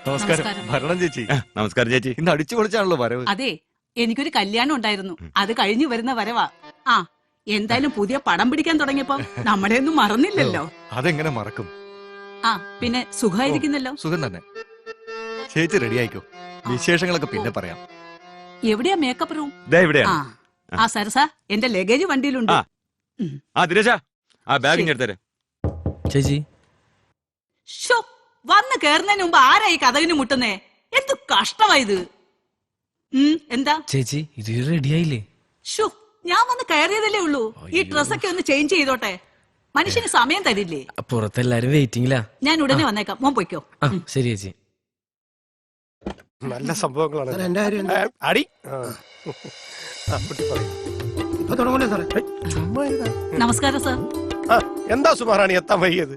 നമസ്കാരം. ഭരണം ചേച്ചി. നമസ്കാരം ചേച്ചി. ഇന്ന് അടിച്ചു പൊളിച്ചാണല്ലോ വരവ്. അതെ, എനിക്കൊരു കല്യാണം ഉണ്ടായിരുന്നു. അത് കഴിഞ്ഞു വരുന്ന വരവാ. ആ, എന്തായാലും പുതിയ പടം പിടിക്കാൻ തുടങ്ങിയപ്പോ നമ്മളെ ഒന്നും മറന്നില്ലല്ലോ. അതെങ്ങനെ മറക്കും? ആ, പിന്നെ സുഖമായിരിക്കുന്നല്ലോ. സുഖം തന്നെ. ചേച്ചി റെഡി ആയിക്കോ, വിശേഷങ്ങളൊക്കെ പിന്നെ പറയാം. എവിടെയാ മേക്കപ്പ് റൂം? ഇവിടെയാണ്. ആ സരസ, എന്റെ ലഗേജ് വണ്ടിയിലുണ്ട്. ദിനേശ, ആ ബാഗ് ഇങ്ങ് എടുത്തരാം. ചേച്ചി ഷോ, വന്ന് കേറുന്നതിന് മുമ്പ് ആരായി കഥകിന് മുട്ടുന്നേ? എന്ത് കഷ്ടമായത്. എന്താ ചേച്ചി ഇത് റെഡിയായില്ലേ? ഷോ, ഞാൻ വന്ന് കയറിയതല്ലേ ഉള്ളൂ. ഈ ഡ്രസ്സൊക്കെ ഒന്ന് ചേഞ്ച് ചെയ്തോട്ടെ. മനുഷ്യന് സമയം തരില്ലേ? പുറത്തെല്ലാരും വെയിറ്റിംഗിലാ. ഞാൻ ഉടനെ വന്നേക്കാം, മോൻ പൊയ്ക്കോ. ശരി ചേച്ചി. നല്ല സംഭവങ്ങളാണ്. അടി നമസ്കാരം സാർ. എന്താ സുമാറാണി എത്താൻ വൈകിയത്?